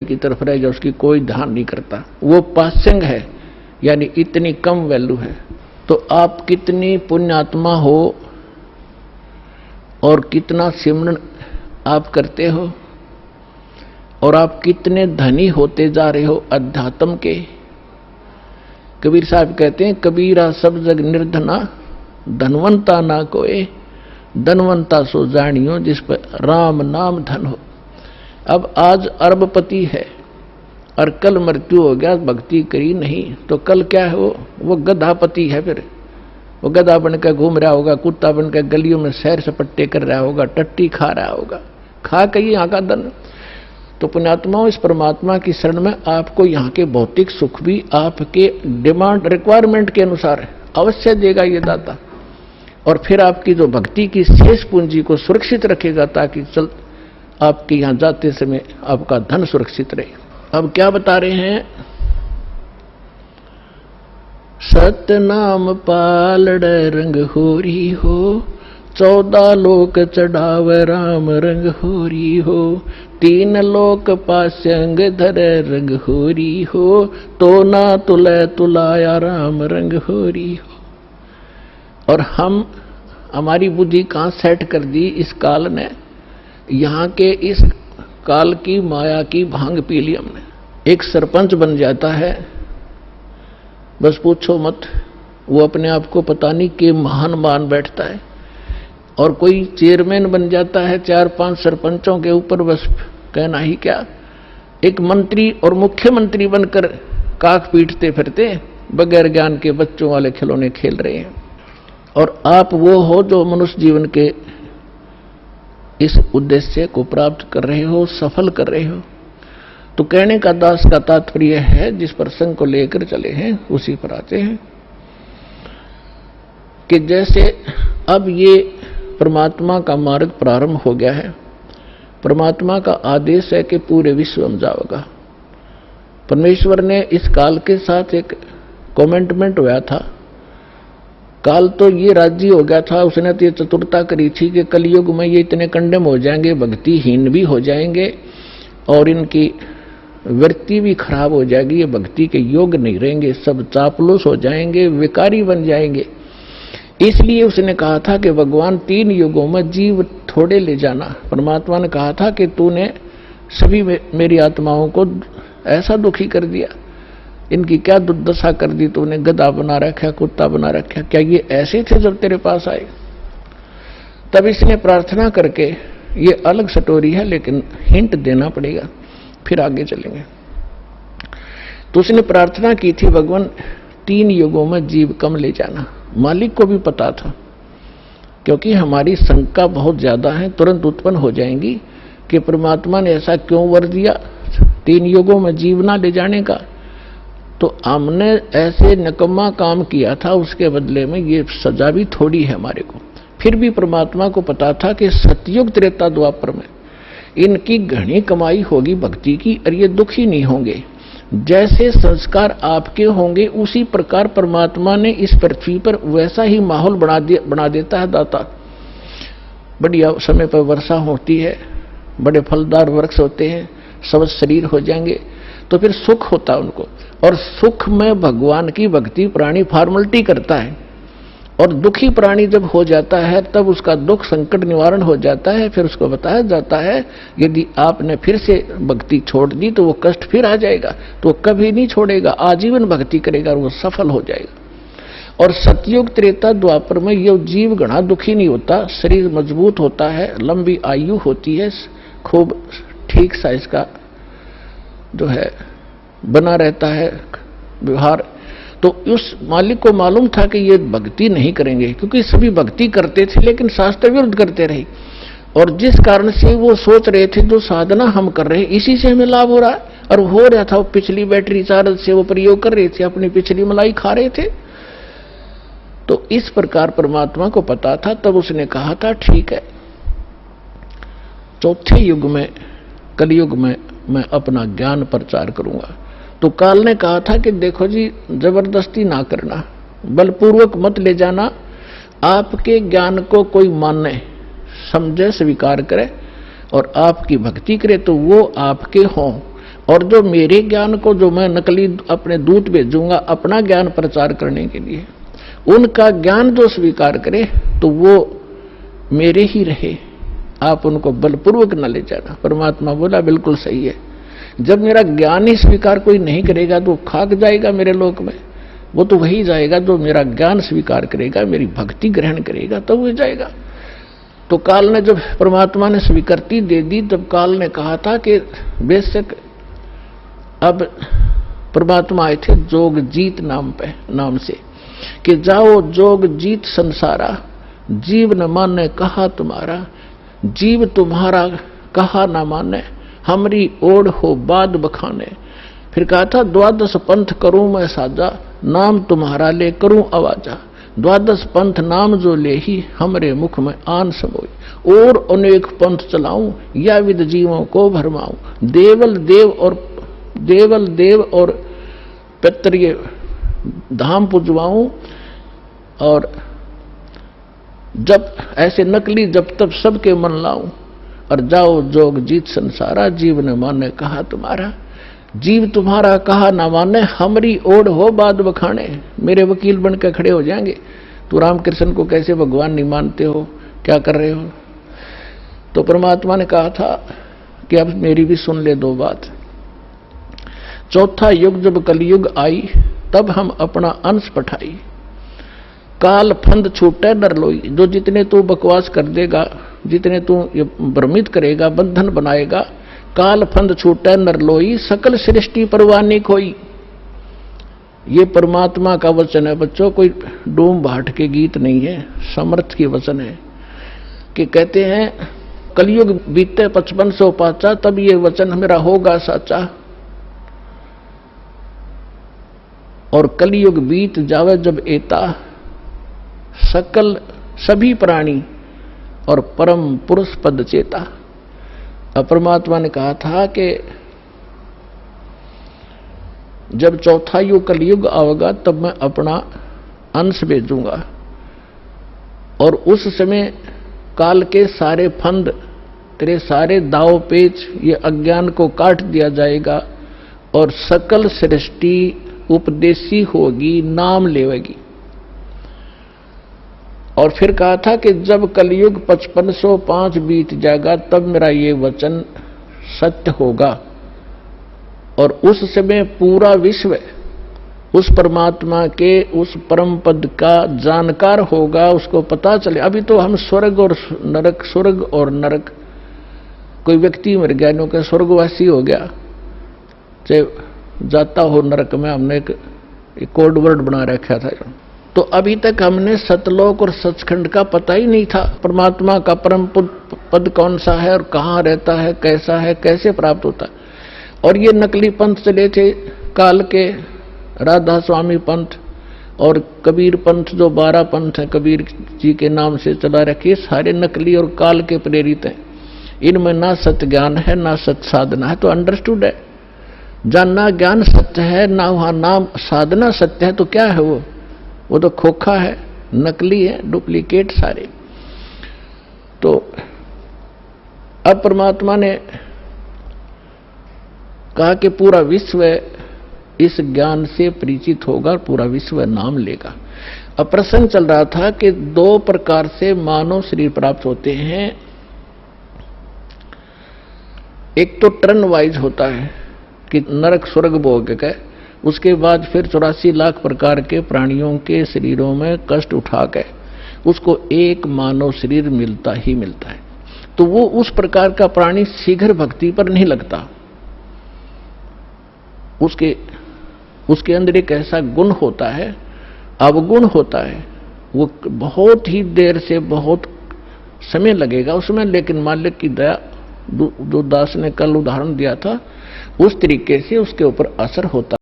की तरफ रह गया, उसकी कोई ध्यान नहीं करता, वो पासंग है, यानी इतनी कम वैल्यू है। तो आप कितनी पुण्यात्मा हो और कितना सिमरन आप करते हो और आप कितने धनी होते जा रहे हो अध्यात्म के। कबीर साहब कहते हैं, कबीरा सब जग निर्धना, धनवंता ना कोई, धनवंता सो जानियो जिस पर राम नाम धन हो। अब आज अरबपति है और कल मृत्यु हो गया, भक्ति करी नहीं तो कल क्या है, वो गधापति है। फिर वो गधा बनकर घूम रहा होगा, कुत्ता बनकर गलियों में सैर सपट्टे कर रहा होगा, टट्टी खा रहा होगा, खा के यहाँ का धन। तो पुण्यात्माओं, इस परमात्मा की शरण में आपको यहाँ के भौतिक सुख भी आपके डिमांड रिक्वायरमेंट के अनुसार अवश्य देगा ये दाता, और फिर आपकी जो भक्ति की शेष पूंजी को सुरक्षित रखेगा ताकि चल आपके यहाँ जाते समय आपका धन सुरक्षित रहे। अब क्या बता रहे हैं, सतनाम पालड़ रंग होरी हो, 14 लोक चढ़ाव राम रंग होरी हो, 3 लोक पास्यंग धर रंग होरी हो, तो ना तुले तुलाया राम रंग होरी हो। और हमारी बुद्धि कहाँ सेट कर दी इस काल ने, यहाँ के इस काल की माया की भांग पी ली हमने। एक सरपंच बन जाता है, बस पूछो मत, वो अपने आप को पता नहीं कि महान मान बैठता है। और कोई चेयरमैन बन जाता है 4-5 सरपंचों के ऊपर, बस कहना ही क्या। एक मंत्री और मुख्यमंत्री बनकर काख पीटते फिरते बगैर ज्ञान के बच्चों वाले खिलौने खेल रहे हैं। और आप वो हो जो मनुष्य जीवन के इस उद्देश्य को प्राप्त कर रहे हो, सफल कर रहे हो। तो कहने का दास का तात्पर्य है, जिस प्रसंग को लेकर चले हैं उसी पर आते हैं कि जैसे अब ये परमात्मा का मार्ग प्रारंभ हो गया है, परमात्मा का आदेश है कि पूरे विश्व में जाओगा। परमेश्वर ने इस काल के साथ एक कमेंटमेंट हुआ था, काल तो ये राजी हो गया था, उसने तो ये चतुरता करी थी कि कलयुग में ये इतने कंडेम हो जाएंगे, भक्तिहीन भी हो जाएंगे और इनकी वृत्ति भी खराब हो जाएगी, ये भक्ति के योग नहीं रहेंगे, सब चापलूस हो जाएंगे, विकारी बन जाएंगे। इसलिए उसने कहा था कि भगवान 3 युगों में जीव थोड़े ले जाना। परमात्मा ने कहा था कि तूने सभी मेरी आत्माओं को ऐसा दुखी कर दिया, इनकी क्या दुर्दशा कर दी तूने, गधा बना रखा, कुत्ता बना रखा, क्या ये ऐसे थे जब तेरे पास आए। तब इसने प्रार्थना करके, ये अलग स्टोरी है लेकिन हिंट देना पड़ेगा, फिर आगे चलेंगे। तो उसने प्रार्थना की थी, भगवान 3 युगों में जीव कम ले जाना। मालिक को भी पता था, क्योंकि हमारी शंका बहुत ज्यादा है, तुरंत उत्पन्न हो जाएंगी कि परमात्मा ने ऐसा क्यों वर दिया 3 युगों में जीव ना ले जाने का। तो हमने ऐसे निकम्मा काम किया था, उसके बदले में ये सजा भी थोड़ी है हमारे को। फिर भी परमात्मा को पता था कि सतयुग त्रेता द्वापर में इनकी घनी कमाई होगी भक्ति की, और ये दुखी नहीं होंगे। जैसे संस्कार आपके होंगे उसी प्रकार परमात्मा ने इस पृथ्वी पर वैसा ही माहौल बना देता है दाता। बढ़िया समय पर वर्षा होती है, बड़े फलदार वृक्ष होते हैं, सब शरीर हो जाएंगे, तो फिर सुख होता है उनको। और सुख में भगवान की भक्ति प्राणी फॉर्मलिटी करता है, और दुखी प्राणी जब हो जाता है तब उसका दुख संकट निवारण हो जाता है। फिर उसको बताया जाता है यदि आपने फिर से भक्ति छोड़ दी तो वो कष्ट फिर आ जाएगा, तो वो कभी नहीं छोड़ेगा, आजीवन भक्ति करेगा और वो सफल हो जाएगा। और सतयुग त्रेता द्वापर में ये जीव घना दुखी नहीं होता, शरीर मजबूत होता है, लंबी आयु होती है, खूब ठीक सा इसका जो है बना रहता है व्यवहार। तो उस मालिक को मालूम था कि ये भक्ति नहीं करेंगे, क्योंकि सभी भक्ति करते थे लेकिन शास्त्र विरुद्ध करते रहे। और जिस कारण से वो सोच रहे थे जो साधना हम कर रहे हैं इसी से हमें लाभ हो रहा है, और हो रहा था, वो पिछली बैटरी चार्ज से वो प्रयोग कर रहे थे, अपनी पिछली मलाई खा रहे थे। तो इस प्रकार परमात्मा को पता था, तब उसने कहा था ठीक है, 4थे युग में कलयुग में मैं अपना ज्ञान प्रचार करूंगा। तो काल ने कहा था कि देखो जी, जबरदस्ती ना करना, बलपूर्वक मत ले जाना, आपके ज्ञान को कोई माने, समझे, स्वीकार करे और आपकी भक्ति करे तो वो आपके हों, और जो मेरे ज्ञान को, जो मैं नकली अपने दूत भेजूंगा अपना ज्ञान प्रचार करने के लिए, उनका ज्ञान जो स्वीकार करे तो वो मेरे ही रहे, आप उनको बलपूर्वक न ले जाना। परमात्मा बोला बिल्कुल सही है। जब मेरा ज्ञान ही स्वीकार कोई नहीं करेगा तो खाक जाएगा मेरे लोक में। वो तो वही जाएगा जो मेरा ज्ञान स्वीकार करेगा, मेरी भक्ति ग्रहण करेगा, तब वो जाएगा। तो काल ने जब परमात्मा ने स्वीकृति दे दी, तब काल ने कहा था कि बेशक अब परमात्मा आए थे जोग जीत नाम से कि जाओ जोग जीत संसारा, जीव न माने कहा तुम्हारा, जीव तुम्हारा कहा न माने, हमरी ओढ़ हो बाद बखाने। फिर कहा था द्वादश पंथ करूं मैं साजा, नाम तुम्हारा ले करूं आवाजा, द्वादश पंथ नाम जो ले ही हमरे मुख में आन समोई, और अनेक पंथ चलाऊं या विद जीवों को भरमाऊं, देवल देव और पितृ धाम पुजवाऊं, और जब ऐसे नकली जब तब सबके मन लाऊं, और जाओ जोग जीत संसारा, जीव न माने कहा तुम्हारा, जीव तुम्हारा कहा ना माने, हमरी ओढ़ हो बाद बखाने। मेरे वकील बन के खड़े हो जाएंगे, तू रामकृष्ण को कैसे भगवान नहीं मानते हो, क्या कर रहे हो। तो परमात्मा ने कहा था कि अब मेरी भी सुन ले दो बात। चौथा युग जब कलयुग आई, तब हम अपना अंश पठाई, काल फंद छूटे डर लोई। जो जितने तू बकवास कर देगा, जितने तू भ्रमित करेगा, बंधन बनाएगा, काल फंद छूटे नर लोई, सकल सृष्टि परवानी खोई। ये परमात्मा का वचन है बच्चों, कोई डूम भाट के गीत नहीं है, समर्थ की वचन है। कि कहते हैं कलयुग बीते 5500 पाचा, तब ये वचन मेरा होगा साचा, और कलयुग बीत जावे जब एता, सकल सभी प्राणी और परम पुरुष पद चेता। अब परमात्मा ने कहा था कि जब चौथा युग कलयुग आवेगा तब मैं अपना अंश भेजूंगा, और उस समय काल के सारे फंद, तेरे सारे दाव पेच, ये अज्ञान को काट दिया जाएगा, और सकल सृष्टि उपदेशी होगी, नाम लेवेगी। और फिर कहा था कि जब कलयुग 5505 बीत जाएगा तब मेरा ये वचन सत्य होगा, और उस समय पूरा विश्व उस परमात्मा के उस परम पद का जानकार होगा, उसको पता चले। अभी तो हम स्वर्ग और नरक, कोई व्यक्ति मर गया, नो के स्वर्गवासी हो गया, चाहे जाता हो नरक में, हमने एक कोड वर्ड बना रखा था। तो अभी तक हमने सतलोक और सचखंड का पता ही नहीं था, परमात्मा का परम पद कौन सा है और कहाँ रहता है, कैसा है, कैसे प्राप्त होता है। और ये नकली पंथ चले थे काल के, राधा स्वामी पंथ और कबीर पंथ, जो 12 पंथ है कबीर जी के नाम से चला रखे, सारे नकली और काल के प्रेरित हैं। इनमें ना सत्य ज्ञान है ना सत्य साधना है। तो अंडरस्टूड है, जानना ज्ञान सत्य है, ना वहां नाम साधना सत्य है, तो क्या है वो तो खोखा है, नकली है, डुप्लीकेट सारे। तो अब परमात्मा ने कहा कि पूरा विश्व इस ज्ञान से परिचित होगा, पूरा विश्व नाम लेगा। अब प्रसंग चल रहा था कि 2 प्रकार से मानव शरीर प्राप्त होते हैं। एक तो टर्न वाइज होता है कि नरक स्वर्ग भोग के, उसके बाद फिर 84 लाख प्रकार के प्राणियों के शरीरों में कष्ट उठा के उसको एक मानव शरीर मिलता ही मिलता है। तो वो उस प्रकार का प्राणी शीघ्र भक्ति पर नहीं लगता। उसके अंदर एक ऐसा गुण होता है, अवगुण होता है, वो बहुत ही देर से बहुत समय लगेगा उसमें, लेकिन मालिक की दया, जो दास ने कल उदाहरण दिया था, उस तरीके से उसके ऊपर असर होता